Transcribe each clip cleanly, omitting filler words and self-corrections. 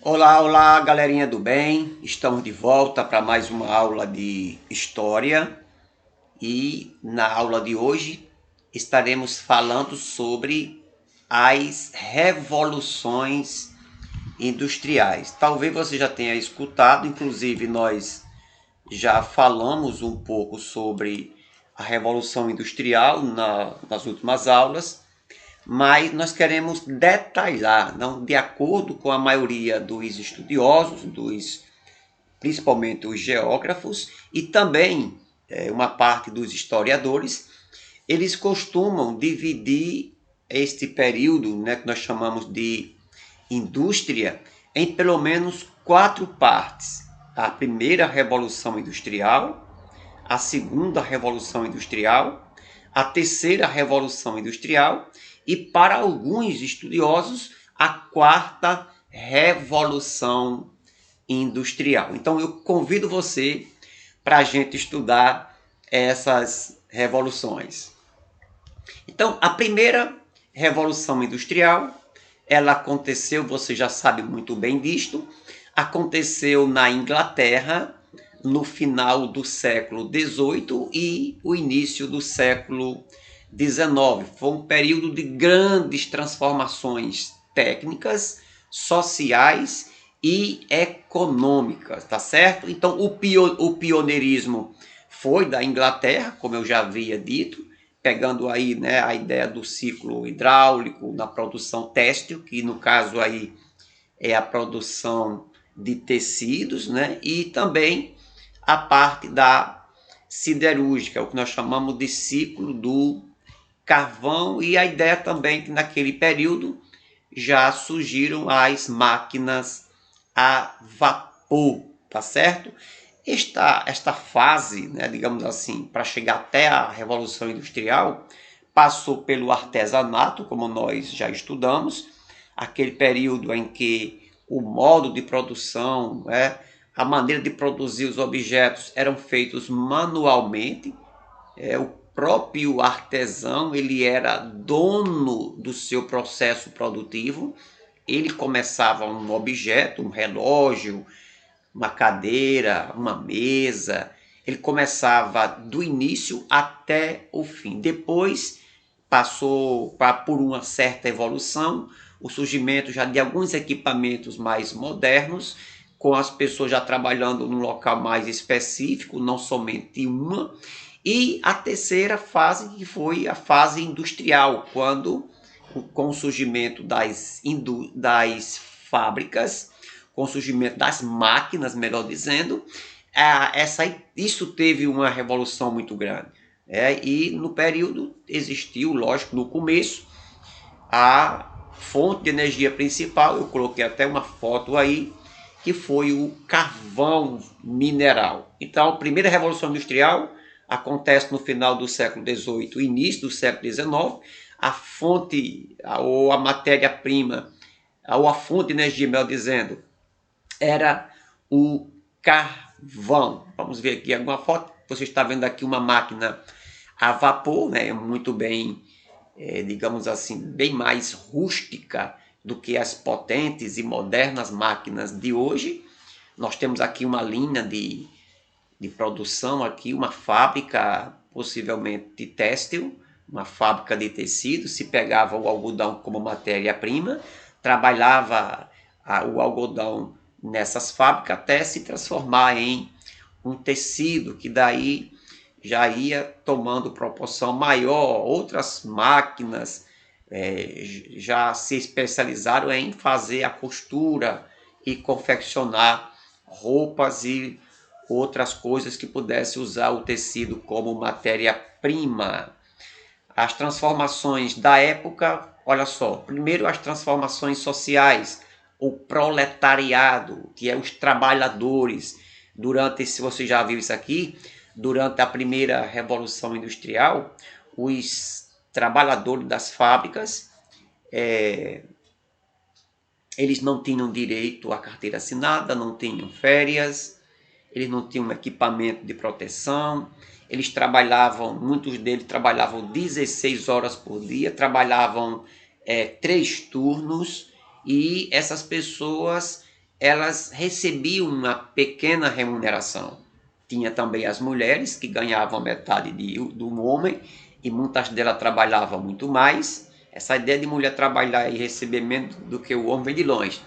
Olá, olá, galerinha do bem. Estamos de volta para mais uma aula de história e na aula de hoje estaremos falando sobre as revoluções industriais. Talvez você já tenha escutado, inclusive nós já falamos um pouco sobre a revolução industrial nas últimas aulas, mas nós queremos detalhar, não de acordo com a maioria dos estudiosos, principalmente os geógrafos e também uma parte dos historiadores, eles costumam dividir este período, né, que nós chamamos de indústria, em pelo menos quatro partes. A primeira revolução industrial, a segunda revolução industrial, a terceira revolução industrial e, para alguns estudiosos, a quarta revolução industrial. Então eu convido você para a gente estudar essas revoluções. Então a primeira revolução industrial, ela aconteceu, você já sabe muito bem disto, aconteceu na Inglaterra no final do século XVIII e o início do século XIX. Foi um período de grandes transformações técnicas, sociais e econômicas, tá certo? Então o pioneirismo foi da Inglaterra, como eu já havia dito, pegando aí, né, a ideia do ciclo hidráulico na produção têxtil, que no caso aí é a produção de tecidos, né, e também a parte da siderúrgica, o que nós chamamos de ciclo do carvão, e a ideia também que naquele período já surgiram as máquinas a vapor, tá certo? Esta fase, né, digamos assim, para chegar até a Revolução Industrial, passou pelo artesanato, como nós já estudamos, aquele período em que o modo de produção, né, a maneira de produzir os objetos eram feitos manualmente. O próprio artesão ele era dono do seu processo produtivo. Ele começava um objeto, um relógio, uma cadeira, uma mesa. Ele começava do início até o fim. Depois passou por uma certa evolução, o surgimento já de alguns equipamentos mais modernos, com as pessoas já trabalhando num local mais específico, não somente uma. E a terceira fase, que foi a fase industrial, quando com o surgimento das fábricas, com o surgimento das máquinas, melhor dizendo, isso teve uma revolução muito grande. E no período existiu, lógico, no começo, a fonte de energia principal, eu coloquei até uma foto aí, que foi o carvão mineral. Então, a primeira revolução industrial acontece no final do século XVIII, início do século XIX. A fonte, ou a matéria-prima, ou a fonte de energia, melhor dizendo, era o carvão. Vamos ver aqui alguma foto. Você está vendo aqui uma máquina a vapor, né? Muito bem, digamos assim, bem mais rústica do que as potentes e modernas máquinas de hoje. Nós temos aqui uma linha de produção, aqui uma fábrica possivelmente têxtil, uma fábrica de tecido. Se pegava o algodão como matéria-prima, trabalhava o algodão nessas fábricas até se transformar em um tecido, que daí já ia tomando proporção maior. Outras máquinas já se especializaram em fazer a costura e confeccionar roupas e outras coisas que pudesse usar o tecido como matéria-prima. As transformações da época, olha só, primeiro as transformações sociais, o proletariado, que é os trabalhadores. Se você já viu isso aqui, durante a primeira Revolução Industrial, os trabalhadores das fábricas, eles não tinham direito à carteira assinada, não tinham férias, eles não tinham equipamento de proteção, muitos deles trabalhavam 16 horas por dia, trabalhavam 3 turnos, e essas pessoas elas recebiam uma pequena remuneração. Tinha também as mulheres, que ganhavam metade do homem, e muitas delas trabalhavam muito mais. Essa ideia de mulher trabalhar e receber menos do que o homem vem de longe.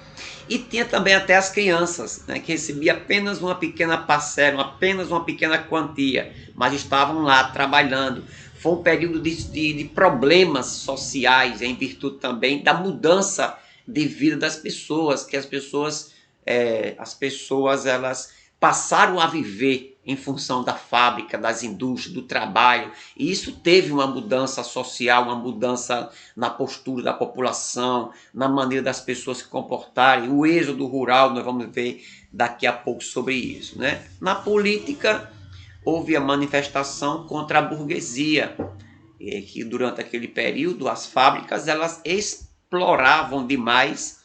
E tinha também até as crianças, né, que recebiam apenas uma pequena parcela, apenas uma pequena quantia, mas estavam lá trabalhando. Foi um período de problemas sociais, em virtude também da mudança de vida das pessoas, que as pessoas elas passaram a viver em função da fábrica, das indústrias, do trabalho, e isso teve uma mudança social, uma mudança na postura da população, na maneira das pessoas se comportarem. O êxodo rural, nós vamos ver daqui a pouco sobre isso, né? Na política, houve a manifestação contra a burguesia, que durante aquele período as fábricas elas exploravam demais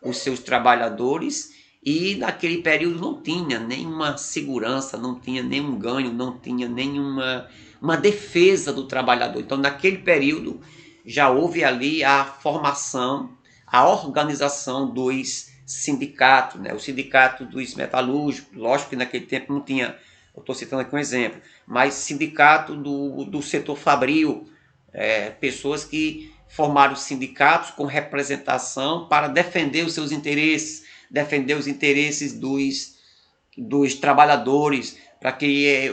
os seus trabalhadores, e naquele período não tinha nenhuma segurança, não tinha nenhum ganho, não tinha nenhuma uma defesa do trabalhador. Então, naquele período, já houve ali a formação, a organização dos sindicatos, né? O sindicato dos metalúrgicos, lógico que naquele tempo não tinha, eu estou citando aqui um exemplo, mas sindicato do setor fabril, pessoas que formaram sindicatos com representação para defender os seus interesses, defender os interesses dos trabalhadores, para que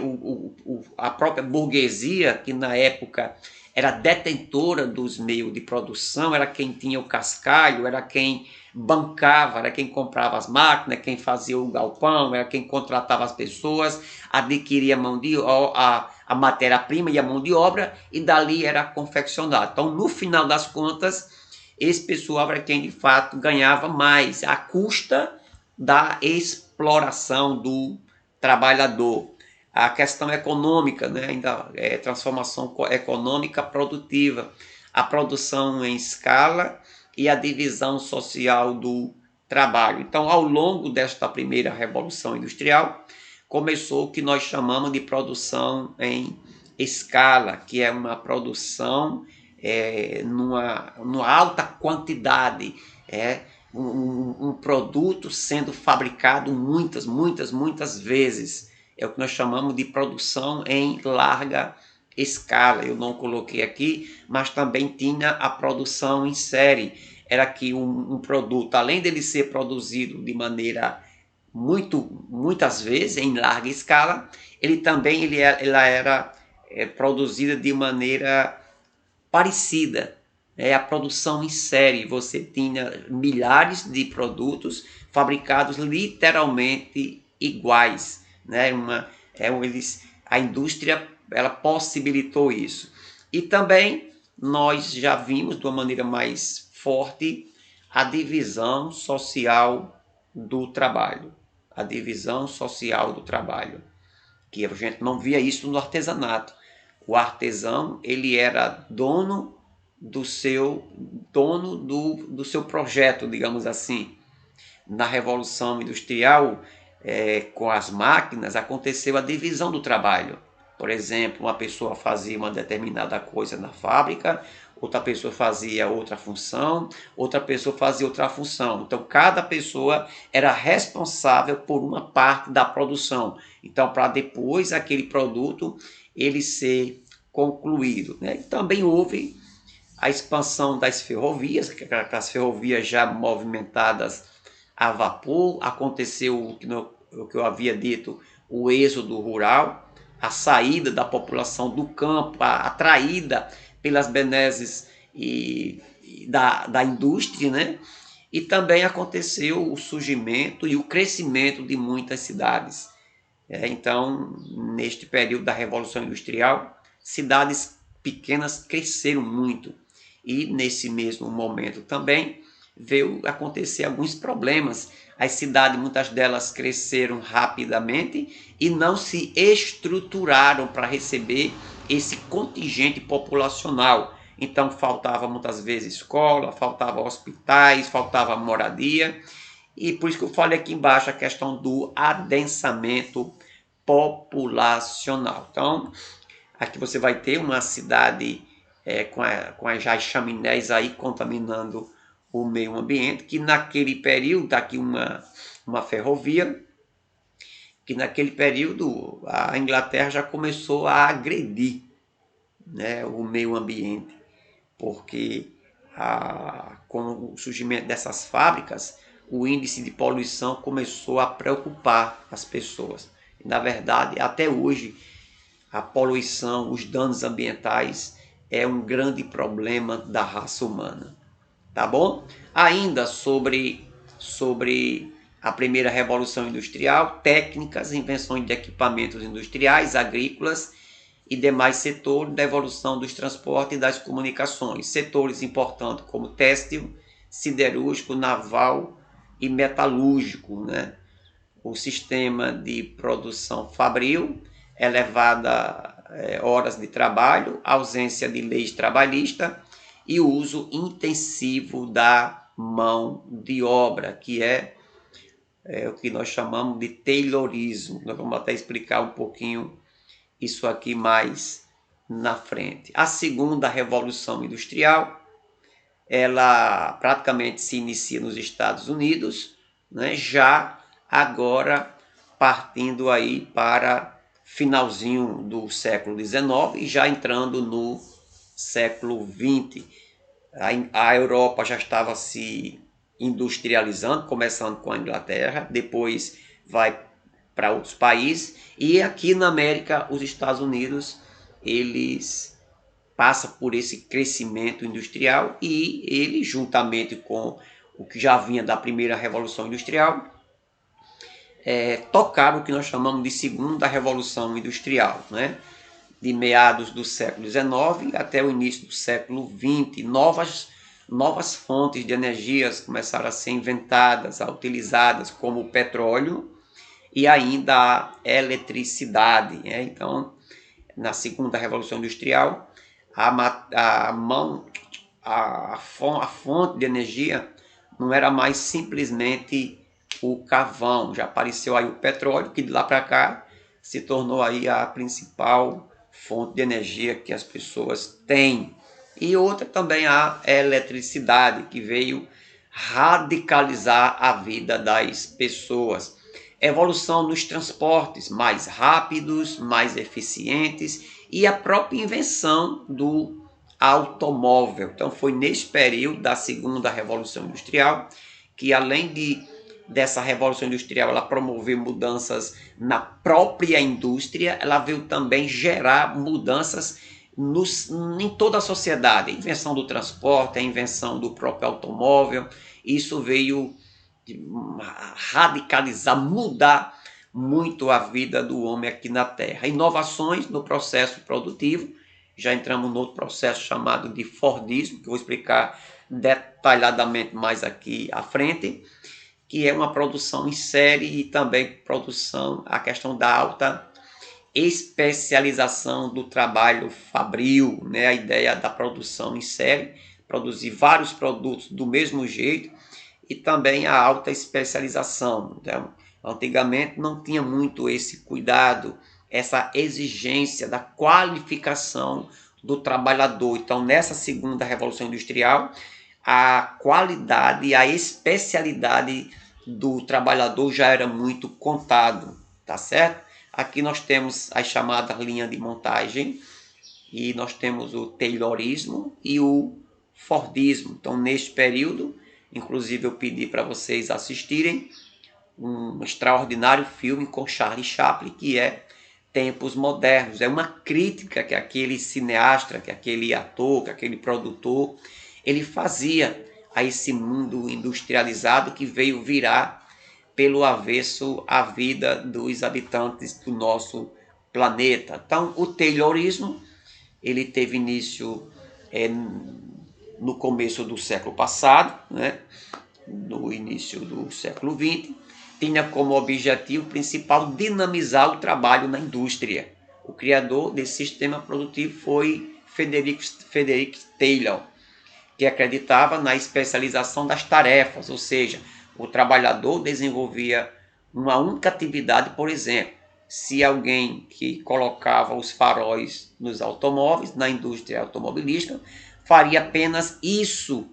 a própria burguesia, que na época era detentora dos meios de produção, era quem tinha o cascalho, era quem bancava, era quem comprava as máquinas, quem fazia o galpão, era quem contratava as pessoas, adquiria a matéria-prima e a mão de obra, e dali era confeccionado. Então, no final das contas, esse pessoal era quem de fato ganhava mais, à custa da exploração do trabalhador. A questão econômica, né, ainda transformação econômica produtiva, a produção em escala e a divisão social do trabalho. Então, ao longo desta primeira revolução industrial, começou o que nós chamamos de produção em escala, que é uma produção numa alta quantidade, um produto sendo fabricado muitas vezes. É o que nós chamamos de produção em larga escala. Eu não coloquei aqui, mas também tinha a produção em série. Era que um produto, além dele ser produzido de maneira muitas vezes em larga escala, ela era produzida de maneira parecida. A produção em série, você tinha milhares de produtos fabricados literalmente iguais, né? A indústria ela possibilitou isso. E também nós já vimos de uma maneira mais forte a divisão social do trabalho. A divisão social do trabalho, que a gente não via isso no artesanato. O artesão ele era dono do seu projeto, digamos assim. Na Revolução Industrial, com as máquinas, aconteceu a divisão do trabalho. Por exemplo, uma pessoa fazia uma determinada coisa na fábrica, outra pessoa fazia outra função, outra pessoa fazia outra função. Então, cada pessoa era responsável por uma parte da produção. Então, para depois aquele produto ele ser concluído, né? E também houve a expansão das ferrovias, que as ferrovias já movimentadas a vapor, aconteceu o que eu havia dito, o êxodo rural, a saída da população do campo, atraída pelas benesses da indústria, né? E também aconteceu o surgimento e o crescimento de muitas cidades. Então, neste período da Revolução Industrial, cidades pequenas cresceram muito. E nesse mesmo momento também veio acontecer alguns problemas. As cidades, muitas delas cresceram rapidamente e não se estruturaram para receber esse contingente populacional. Então faltava muitas vezes escola, faltava hospitais, faltava moradia. E por isso que eu falei aqui embaixo a questão do adensamento populacional. Então, aqui você vai ter uma cidade com as chaminés aí contaminando o meio ambiente, que naquele período, aqui uma ferrovia, que naquele período a Inglaterra já começou a agredir, né, o meio ambiente, porque com o surgimento dessas fábricas, o índice de poluição começou a preocupar as pessoas. E, na verdade, até hoje, a poluição, os danos ambientais é um grande problema da raça humana. Tá bom? Ainda sobre a primeira revolução industrial, técnicas, invenções de equipamentos industriais, agrícolas e demais setores da evolução dos transportes e das comunicações. Setores importantes como têxtil, siderúrgico, naval e metalúrgico, né? O sistema de produção fabril, elevada horas de trabalho, ausência de leis trabalhistas e o uso intensivo da mão de obra, que é o que nós chamamos de Taylorismo. Nós vamos até explicar um pouquinho isso aqui mais na frente. A segunda revolução industrial, ela praticamente se inicia nos Estados Unidos, né? Já agora partindo aí para finalzinho do século XIX e já entrando no século XX. A Europa já estava se industrializando, começando com a Inglaterra, depois vai para outros países, e aqui na América, os Estados Unidos, eles passam por esse crescimento industrial e ele, juntamente com o que já vinha da primeira Revolução Industrial, tocaram o que nós chamamos de segunda Revolução Industrial, né? De meados do século XIX até o início do século XX, novas fontes de energias começaram a ser inventadas, utilizadas, como o petróleo e ainda a eletricidade. Né? Então, na segunda Revolução Industrial, a fonte de energia não era mais simplesmente o carvão, já apareceu aí o petróleo, que de lá para cá se tornou aí a principal fonte de energia que as pessoas têm. E outra também a eletricidade, que veio radicalizar a vida das pessoas. Evolução nos transportes mais rápidos, mais eficientes e a própria invenção do automóvel. Então foi nesse período da segunda Revolução Industrial que, além dessa Revolução Industrial ela promover mudanças na própria indústria, ela veio também gerar mudanças em toda a sociedade. A invenção do transporte, a invenção do próprio automóvel, isso veio radicalizar, mudar muito a vida do homem aqui na Terra. Inovações no processo produtivo, já entramos no outro processo chamado de Fordismo, que eu vou explicar detalhadamente mais aqui à frente, que é uma produção em série e também produção, a questão da alta especialização do trabalho fabril, né? A ideia da produção em série, produzir vários produtos do mesmo jeito, e também a alta especialização. Então, antigamente não tinha muito esse cuidado, essa exigência da qualificação do trabalhador. Então, nessa segunda Revolução Industrial, a qualidade e a especialidade do trabalhador já era muito contado, tá certo? Aqui nós temos as chamadas linhas de montagem e nós temos o Taylorismo e o Fordismo. Então, neste período, inclusive eu pedi para vocês assistirem um extraordinário filme com Charlie Chaplin, que é Tempos Modernos. É uma crítica que aquele cineasta, que aquele ator, que aquele produtor, ele fazia a esse mundo industrializado que veio virar pelo avesso a vida dos habitantes do nosso planeta. Então, o Taylorismo, ele teve início no começo do século passado, né? No início do século XX, tinha como objetivo principal dinamizar o trabalho na indústria. O criador desse sistema produtivo foi Frederick Taylor, que acreditava na especialização das tarefas, ou seja, o trabalhador desenvolvia uma única atividade. Por exemplo, se alguém que colocava os faróis nos automóveis, na indústria automobilística, faria apenas isso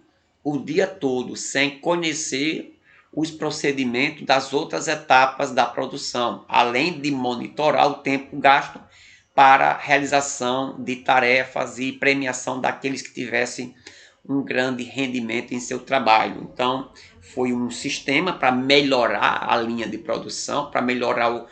o dia todo sem conhecer os procedimentos das outras etapas da produção, além de monitorar o tempo gasto para a realização de tarefas e premiação daqueles que tivessem um grande rendimento em seu trabalho. Então, foi um sistema para melhorar a linha de produção, para melhorar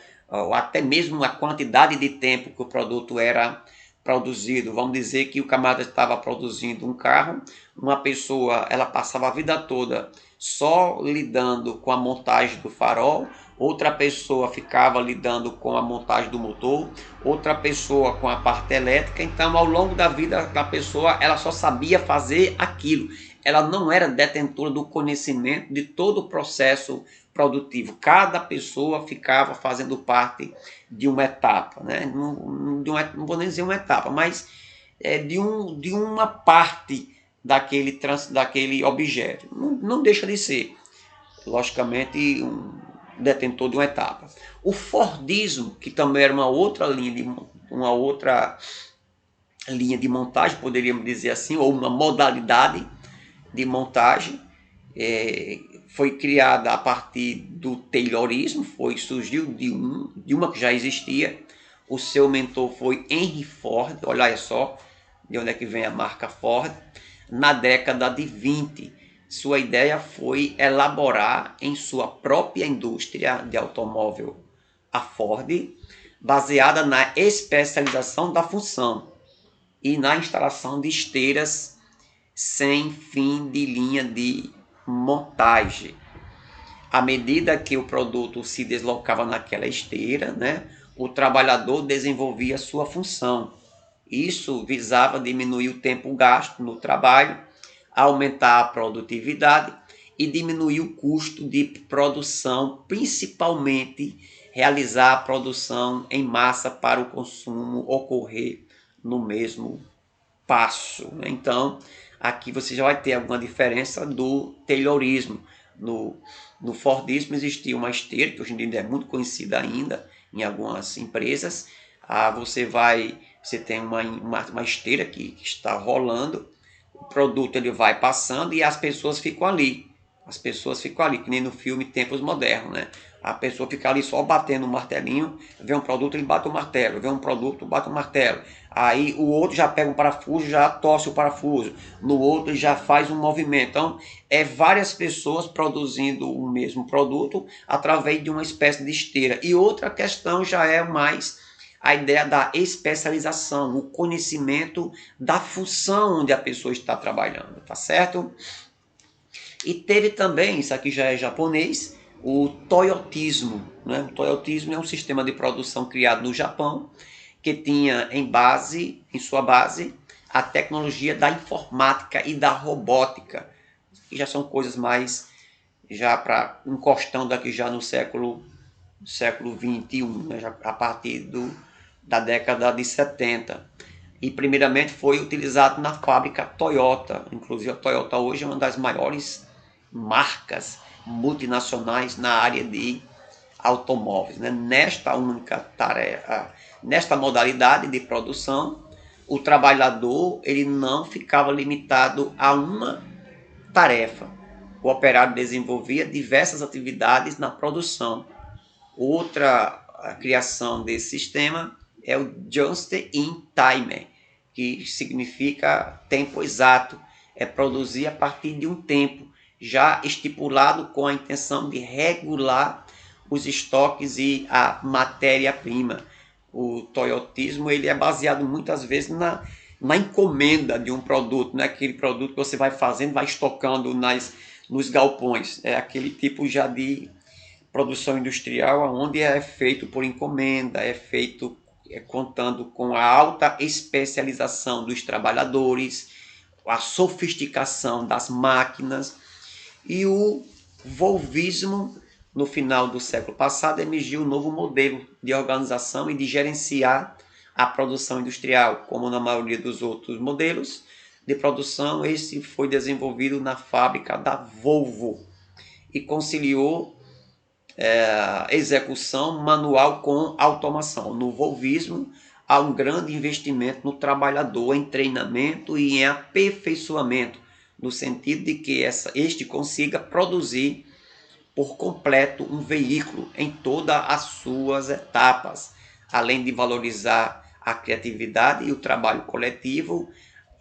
até mesmo a quantidade de tempo que o produto era produzido. Vamos dizer que o camarada estava produzindo um carro, uma pessoa ela passava a vida toda só lidando com a montagem do farol, outra pessoa ficava lidando com a montagem do motor, outra pessoa com a parte elétrica. Então, ao longo da vida da pessoa, ela só sabia fazer aquilo. Ela não era detentora do conhecimento de todo o processo produtivo. Cada pessoa ficava fazendo parte de uma etapa, né? Não vou nem dizer uma etapa, mas de uma parte daquele objeto. Não deixa de ser, logicamente, um detentor de uma etapa. O Fordismo, que também era uma outra linha de montagem, poderíamos dizer assim, ou uma modalidade de montagem, foi criada a partir do Taylorismo, surgiu de uma que já existia. O seu mentor foi Henry Ford, olha só de onde é que vem a marca Ford. Na década de 20, sua ideia foi elaborar em sua própria indústria de automóvel, a Ford, baseada na especialização da função e na instalação de esteiras sem fim de linha de montagem. À medida que o produto se deslocava naquela esteira, né, o trabalhador desenvolvia sua função. Isso visava diminuir o tempo gasto no trabalho, aumentar a produtividade e diminuir o custo de produção, principalmente realizar a produção em massa para o consumo ocorrer no mesmo passo. Então, aqui você já vai ter alguma diferença do Taylorismo. No Fordismo existia uma esteira, que hoje em dia é muito conhecida ainda em algumas empresas. Você tem uma esteira que está rolando, o produto ele vai passando e as pessoas ficam ali. Que nem no filme Tempos Modernos, né? A pessoa fica ali só batendo o martelinho, vê um produto, ele bate o martelo, vê um produto, bate o martelo. Aí o outro já pega um parafuso, já torce o parafuso. No outro ele já faz um movimento. Então, várias pessoas produzindo o mesmo produto através de uma espécie de esteira. E outra questão já é mais a ideia da especialização, o conhecimento da função onde a pessoa está trabalhando, tá certo? E teve também, isso aqui já é japonês, o Toyotismo, né? O Toyotismo é um sistema de produção criado no Japão, que tinha em sua base, a tecnologia da informática e da robótica, que já são coisas mais, já para encostando aqui já no século XXI, né? Já a partir da década de 70. E primeiramente foi utilizado na fábrica Toyota. Inclusive a Toyota hoje é uma das maiores marcas multinacionais na área de automóveis, né? Nesta única tarefa, nesta modalidade de produção, o trabalhador ele não ficava limitado a uma tarefa. O operário desenvolvia diversas atividades na produção. Outra criação desse sistema é o Just in Time, que significa tempo exato. É produzir a partir de um tempo já estipulado com a intenção de regular os estoques e a matéria-prima. O toyotismo ele é baseado muitas vezes na encomenda de um produto, né? Aquele produto que você vai fazendo, vai estocando nos galpões. É aquele tipo já de produção industrial onde é feito por encomenda, é feito contando com a alta especialização dos trabalhadores, a sofisticação das máquinas. E o volvismo, no final do século passado, emergiu um novo modelo de organização e de gerenciar a produção industrial. Como na maioria dos outros modelos de produção, esse foi desenvolvido na fábrica da Volvo e conciliou execução manual com automação. No volvismo, há um grande investimento no trabalhador, em treinamento e em aperfeiçoamento no sentido de que este consiga produzir por completo um veículo em todas as suas etapas, além de valorizar a criatividade e o trabalho coletivo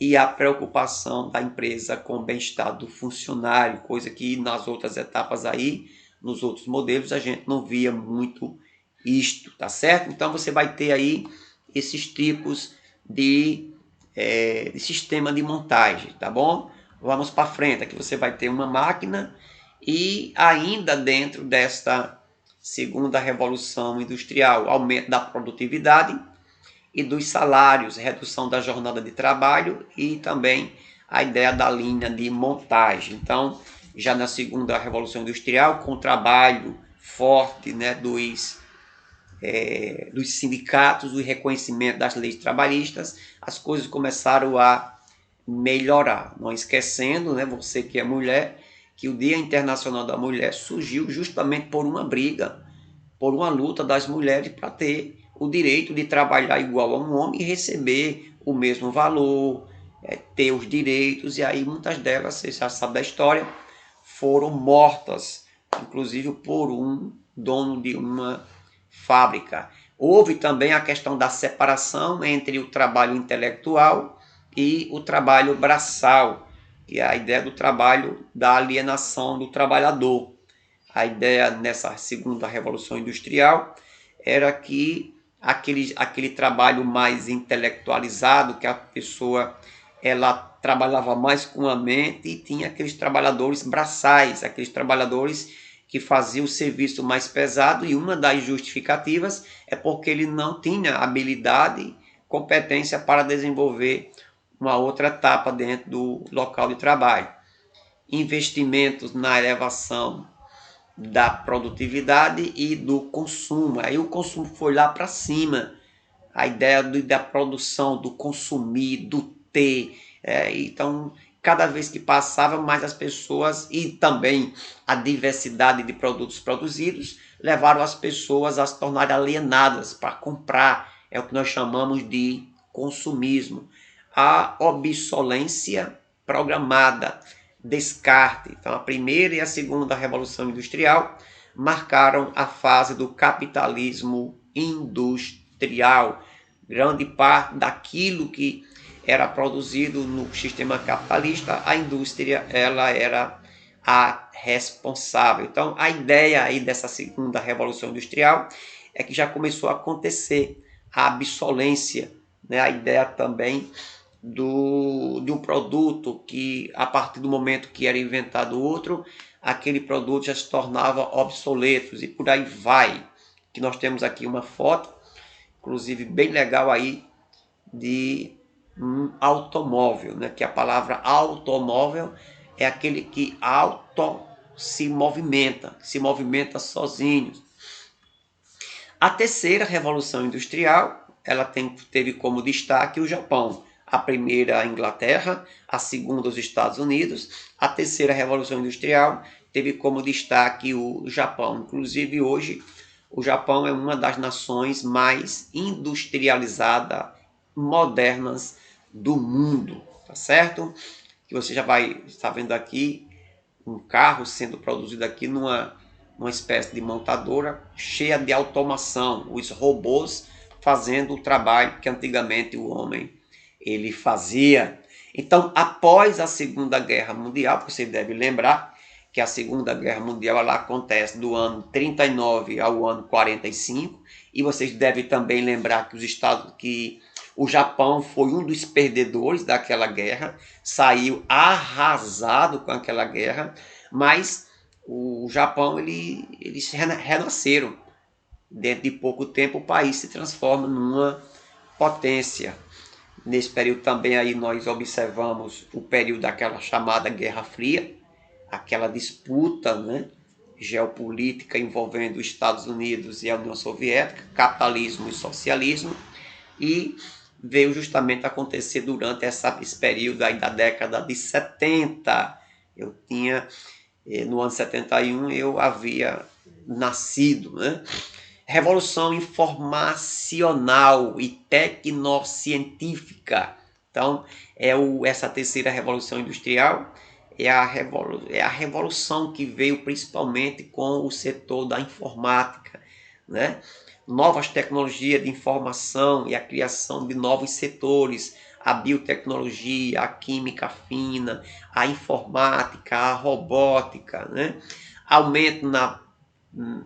e a preocupação da empresa com o bem-estar do funcionário, coisa que nas outras etapas aí, nos outros modelos, a gente não via muito isto, tá certo? Então você vai ter aí esses tipos de sistema de montagem, tá bom? Vamos para frente, aqui você vai ter uma máquina e ainda dentro desta segunda revolução industrial, aumento da produtividade e dos salários, redução da jornada de trabalho e também a ideia da linha de montagem. Então, já na segunda revolução industrial, com o trabalho forte, né, dos sindicatos, o reconhecimento das leis trabalhistas, as coisas começaram a melhorar. Não esquecendo, né, você que é mulher, que o Dia Internacional da Mulher surgiu justamente por uma briga, por uma luta das mulheres para ter o direito de trabalhar igual a um homem e receber o mesmo valor, ter os direitos, e aí muitas delas, você já sabe da história, foram mortas, inclusive por um dono de uma fábrica. Houve também a questão da separação entre o trabalho intelectual e o trabalho braçal, que é a ideia do trabalho da alienação do trabalhador. A ideia nessa segunda revolução industrial era que aquele trabalho mais intelectualizado, que a pessoa ela trabalhava mais com a mente, e tinha aqueles trabalhadores braçais, aqueles trabalhadores que faziam o serviço mais pesado, e uma das justificativas é porque ele não tinha habilidade, competência para desenvolver uma outra etapa dentro do local de trabalho. Investimentos na elevação da produtividade e do consumo. Aí o consumo foi lá para cima. A ideia da produção, do consumir, do ter. Então, cada vez que passava, mais as pessoas e também a diversidade de produtos produzidos levaram as pessoas a se tornarem alienadas para comprar. É o que nós chamamos de consumismo. A obsolência programada, descarte. Então, a primeira e a segunda revolução industrial marcaram a fase do capitalismo industrial. Grande parte daquilo que era produzido no sistema capitalista, a indústria ela era a responsável. Então, a ideia aí dessa segunda revolução industrial é que já começou a acontecer a obsolência, né? A ideia também de um produto que, a partir do momento que era inventado outro, aquele produto já se tornava obsoleto, e por aí vai. Que nós temos aqui uma foto, inclusive bem legal aí, de um automóvel, né? Que a palavra automóvel é aquele que se movimenta sozinho. A terceira revolução industrial, ela teve como destaque o Japão. A primeira a Inglaterra, a segunda os Estados Unidos, a terceira revolução industrial teve como destaque o Japão. Inclusive hoje o Japão é uma das nações mais industrializadas, modernas do mundo, tá certo? Que você já vai estar vendo aqui um carro sendo produzido aqui numa espécie de montadora cheia de automação, os robôs fazendo o trabalho que antigamente o homem ele fazia. Então, após a Segunda Guerra Mundial, você deve lembrar que a Segunda Guerra Mundial ela acontece do ano 39 ao ano 45, e vocês devem também lembrar que o Japão foi um dos perdedores daquela guerra, saiu arrasado com aquela guerra, mas o Japão eles renasceram. Dentro de pouco tempo o país se transforma numa potência. Nesse período também aí nós observamos o período daquela chamada Guerra Fria, aquela disputa, né, geopolítica envolvendo os Estados Unidos e a União Soviética, capitalismo e socialismo, e veio justamente acontecer durante esse período aí da década de 70. Eu tinha, no ano 71, eu havia nascido, né? Revolução informacional e tecnocientífica. Então, essa terceira revolução industrial é a revolução que veio principalmente com o setor da informática, né? Novas tecnologias de informação e a criação de novos setores, a biotecnologia, a química fina, a informática, a robótica, né? Aumento,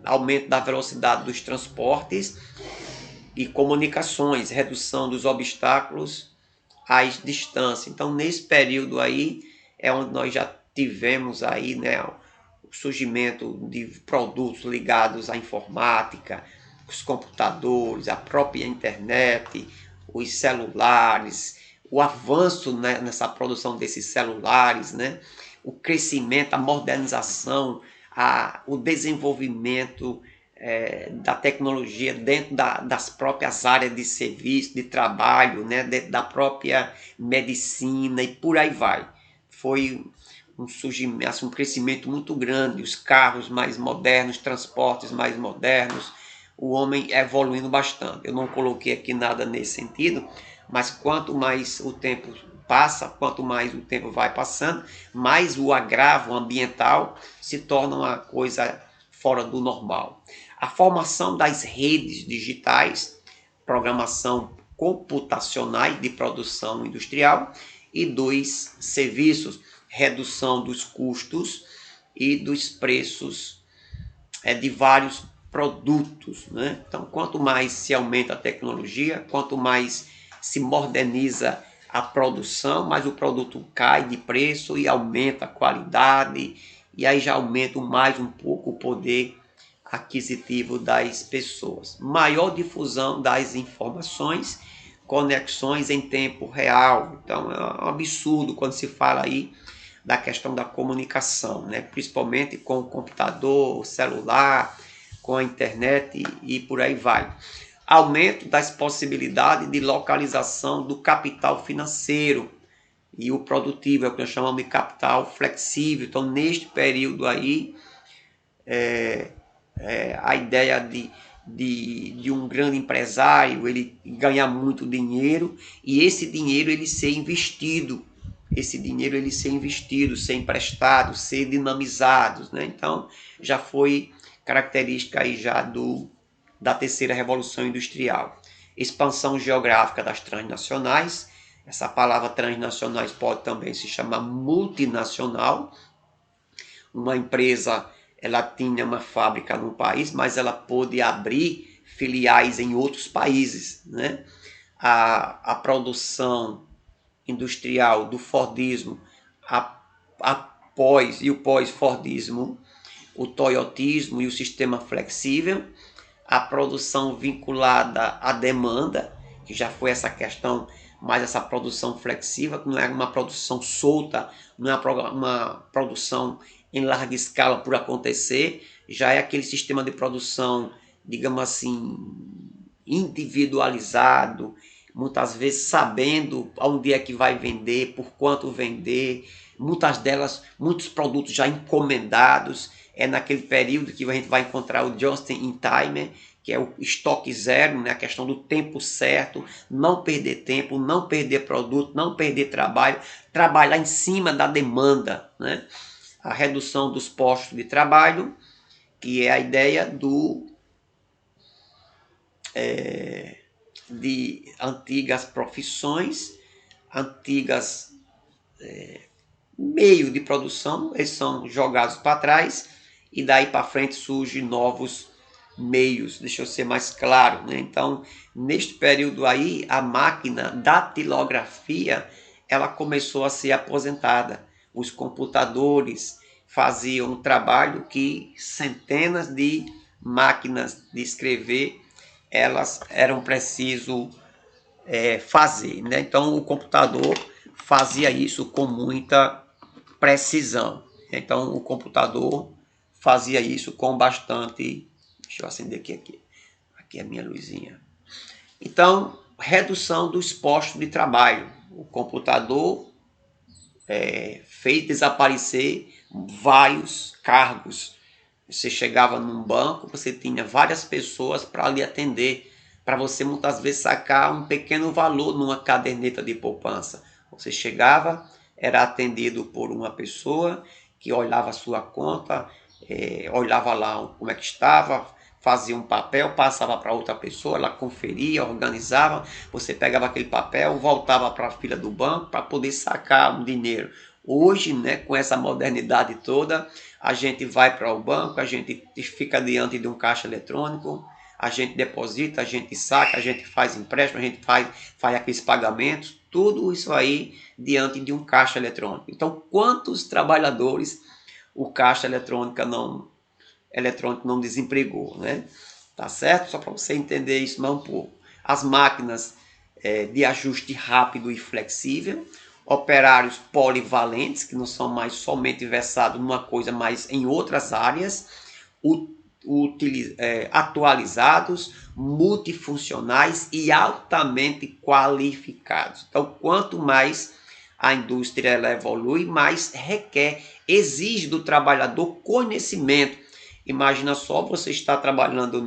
aumento da velocidade dos transportes e comunicações, redução dos obstáculos às distâncias. Então, nesse período aí, é onde nós já tivemos aí, né, o surgimento de produtos ligados à informática, os computadores, a própria internet, os celulares, o avanço, né, nessa produção desses celulares, né, o crescimento, a modernização, o desenvolvimento da tecnologia dentro das próprias áreas de serviço, de trabalho, né, dentro da própria medicina e por aí vai. Foi um surgimento, assim, um crescimento muito grande, os carros mais modernos, transportes mais modernos, o homem evoluindo bastante. Eu não coloquei aqui nada nesse sentido, mas quanto mais o tempo passa, quanto mais o tempo vai passando, mais o agravo ambiental se torna uma coisa fora do normal. A formação das redes digitais, programação computacionais de produção industrial e dos serviços, redução dos custos e dos preços de vários produtos, né? Então, quanto mais se aumenta a tecnologia, quanto mais se moderniza a produção, mais o produto cai de preço e aumenta a qualidade, e aí já aumenta mais um pouco o poder aquisitivo das pessoas. Maior difusão das informações, conexões em tempo real. Então é um absurdo quando se fala aí da questão da comunicação, né? Principalmente com o computador, o celular, com a internet e por aí vai. Aumento das possibilidades de localização do capital financeiro e o produtivo, é o que nós chamamos de capital flexível. Então, neste período aí, a ideia de um grande empresário, ele ganhar muito dinheiro e esse dinheiro ele ser investido, ser emprestado, ser dinamizado, né? Então já foi característica aí já da terceira revolução industrial. Expansão geográfica das transnacionais, essa palavra transnacionais pode também se chamar multinacional. Uma empresa, ela tinha uma fábrica no país, mas ela pôde abrir filiais em outros países, né? A produção industrial do Fordismo após e o pós-Fordismo, o Toyotismo e o sistema flexível, a produção vinculada à demanda, que já foi essa questão, mais essa produção flexível, que não é uma produção solta, não é uma produção em larga escala por acontecer, já é aquele sistema de produção, digamos assim, individualizado, muitas vezes sabendo onde é que vai vender, por quanto vender, muitos produtos já encomendados. É naquele período que a gente vai encontrar o just in time, que é o estoque zero, né? A questão do tempo certo, não perder tempo, não perder produto, não perder trabalho, trabalhar em cima da demanda, né? A redução dos postos de trabalho, que é a ideia de antigas profissões, antigas meios de produção, eles são jogados para trás e daí para frente surgem novos meios, deixa eu ser mais claro, né? Então, neste período aí, a máquina datilografia, ela começou a ser aposentada. Os computadores faziam um trabalho que centenas de máquinas de escrever, elas eram preciso fazer, né? Então, o computador fazia isso com muita precisão. Então, o computador fazia isso com bastante. Deixa eu acender aqui. Aqui é a minha luzinha. Então, redução dos postos de trabalho. O computador fez desaparecer vários cargos. Você chegava num banco, você tinha várias pessoas para lhe atender, para você muitas vezes sacar um pequeno valor numa caderneta de poupança. Você chegava, era atendido por uma pessoa que olhava a sua conta, olhava lá como é que estava, fazia um papel, passava para outra pessoa, ela conferia, organizava, você pegava aquele papel, voltava para a fila do banco para poder sacar um dinheiro. Hoje, né, com essa modernidade toda, a gente vai para o banco, a gente fica diante de um caixa eletrônico, a gente deposita, a gente saca, a gente faz empréstimo, a gente faz aqueles pagamentos, tudo isso aí diante de um caixa eletrônico. Então, quantos trabalhadores o caixa eletrônico não desempregou, né? Tá certo? Só para você entender isso mais um pouco. As máquinas de ajuste rápido e flexível, operários polivalentes, que não são mais somente versados numa coisa, mas em outras áreas, atualizados, multifuncionais e altamente qualificados. Então, quanto mais a indústria ela evolui, mais requer, exige do trabalhador conhecimento. Imagina só, você está trabalhando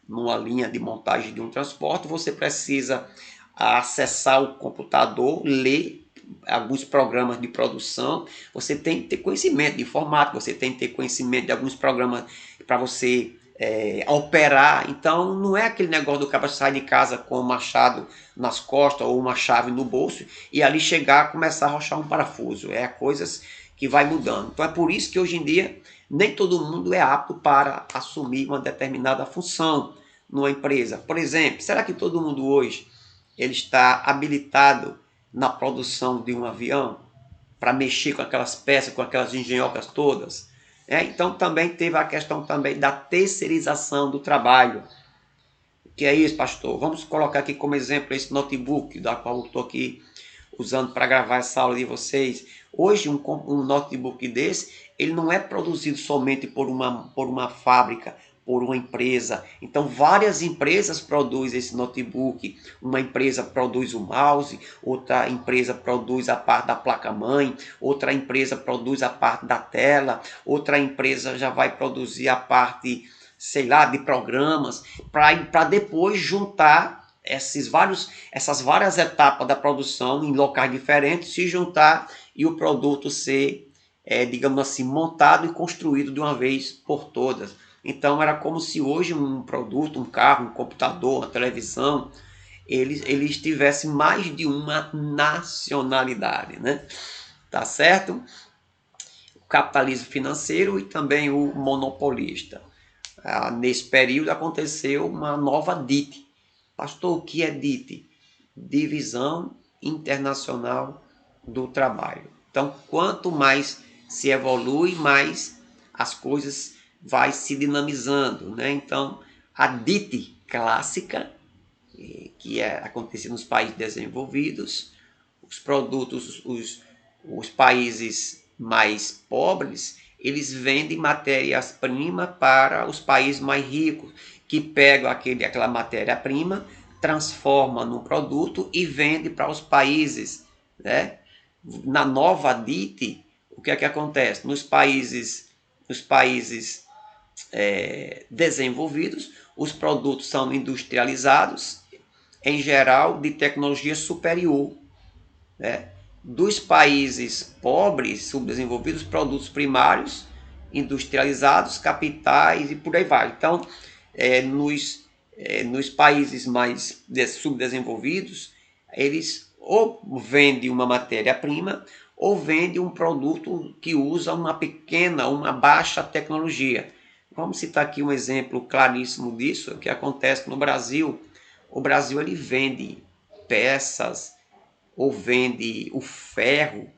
numa linha de montagem de um transporte, você precisa acessar o computador, ler alguns programas de produção, você tem que ter conhecimento de informática, você tem que ter conhecimento de alguns programas para você operar. Então não é aquele negócio do cara sair de casa com um machado nas costas ou uma chave no bolso e ali chegar começar a arrochar um parafuso. É coisas que vai mudando. Então é por isso que hoje em dia nem todo mundo é apto para assumir uma determinada função numa empresa. Por exemplo, será que todo mundo hoje ele está habilitado na produção de um avião para mexer com aquelas peças, com aquelas engenhocas todas? Então também teve a questão também da terceirização do trabalho. O que é isso, pastor? Vamos colocar aqui como exemplo esse notebook, da qual eu estou aqui usando para gravar essa aula de vocês. Hoje um notebook desse, ele não é produzido somente por uma fábrica, por uma empresa. Então várias empresas produzem esse notebook. Uma empresa produz o mouse, outra empresa produz a parte da placa-mãe, outra empresa produz a parte da tela, outra empresa já vai produzir a parte, sei lá, de programas, para depois juntar essas várias etapas da produção em locais diferentes, se juntar e o produto ser, digamos assim, montado e construído de uma vez por todas. Então era como se hoje um produto, um carro, um computador, uma televisão, eles tivessem mais de uma nacionalidade, né? Tá certo? O capitalismo financeiro e também o monopolista. Nesse período aconteceu uma nova DIT. Pastor, o que é DIT? Divisão Internacional do Trabalho. Então, quanto mais se evolui, mais as coisas vai se dinamizando, né? Então, a DIT clássica, que acontecia nos países desenvolvidos, os produtos, os países mais pobres, eles vendem matérias-primas para os países mais ricos, que pegam aquela matéria-prima, transforma no produto e vende para os países, né? Na nova DIT, o que é que acontece? Nos países desenvolvidos, os produtos são industrializados, em geral de tecnologia superior, né? Dos países pobres, subdesenvolvidos, produtos primários, industrializados, capitais e por aí vai. Então, nos países mais subdesenvolvidos, eles ou vendem uma matéria-prima ou vendem um produto que usa uma baixa tecnologia. Vamos citar aqui um exemplo claríssimo disso, que acontece no Brasil. O Brasil ele vende peças ou vende o ferro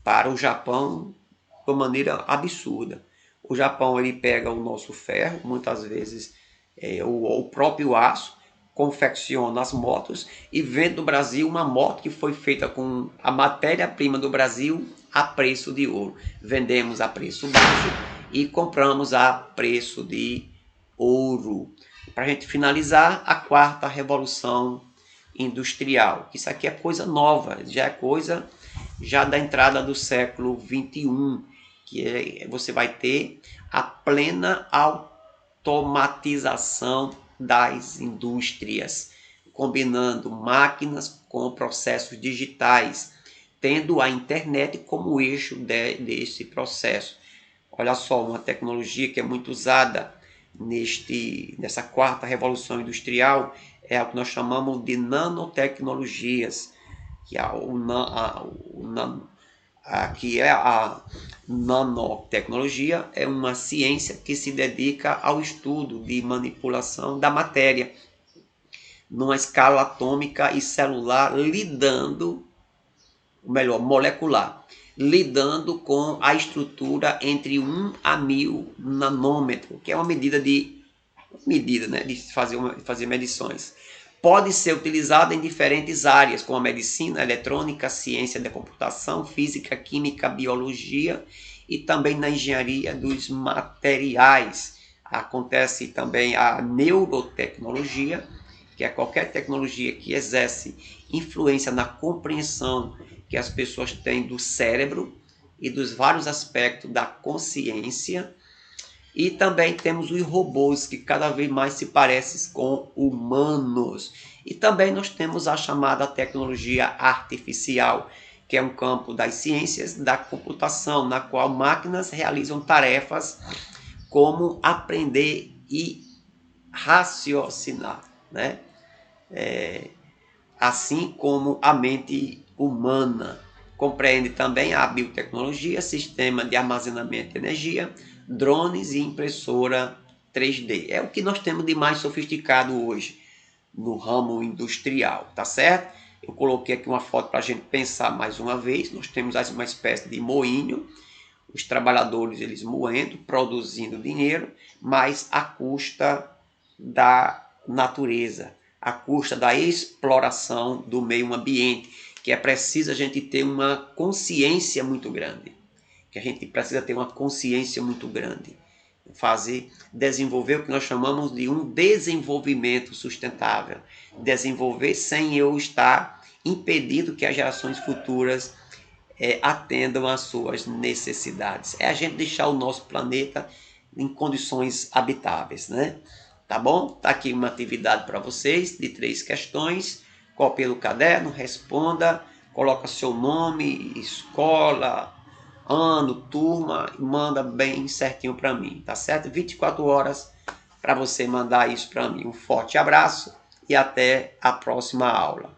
para o Japão de uma maneira absurda. O Japão ele pega o nosso ferro, muitas vezes o próprio aço, confecciona as motos e vende no Brasil uma moto que foi feita com a matéria-prima do Brasil a preço de ouro. Vendemos a preço baixo e compramos a preço de ouro. Para a gente finalizar, a quarta revolução industrial. Isso aqui é coisa nova, já é coisa já da entrada do século XXI, que você vai ter a plena automatização das indústrias, combinando máquinas com processos digitais, tendo a internet como eixo desse processo. Olha só, uma tecnologia que é muito usada nessa quarta revolução industrial é o que nós chamamos de nanotecnologias, que a nanotecnologia é uma ciência que se dedica ao estudo de manipulação da matéria numa escala atômica e celular, molecular, lidando com a estrutura entre 1 a 1000 nanômetro, que é uma medida, né, de fazer medições. Pode ser utilizada em diferentes áreas, como a medicina, a eletrônica, a ciência da computação, física, química, biologia e também na engenharia dos materiais. Acontece também a neurotecnologia, que é qualquer tecnologia que exerce influência na compreensão que as pessoas têm do cérebro e dos vários aspectos da consciência. E também temos os robôs, que cada vez mais se parecem com humanos. E também nós temos a chamada tecnologia artificial, que é um campo das ciências da computação, na qual máquinas realizam tarefas como aprender e raciocinar, né? Assim como a mente humana. Compreende também a biotecnologia, sistema de armazenamento de energia, drones e impressora 3D. É o que nós temos de mais sofisticado hoje no ramo industrial, tá certo? Eu coloquei aqui uma foto para a gente pensar mais uma vez. Nós temos uma espécie de moinho, os trabalhadores eles moendo, produzindo dinheiro, mas à custa da natureza, à custa da exploração do meio ambiente, que é preciso a gente ter uma consciência muito grande, desenvolver o que nós chamamos de um desenvolvimento sustentável, desenvolver sem eu estar impedindo que as gerações futuras atendam às suas necessidades. É a gente deixar o nosso planeta em condições habitáveis, né? Tá bom? Tá aqui uma atividade para vocês de 3 questões. Copie o caderno, responda, coloca seu nome, escola, ano, turma e manda bem certinho para mim, tá certo? 24 horas para você mandar isso para mim. Um forte abraço e até a próxima aula.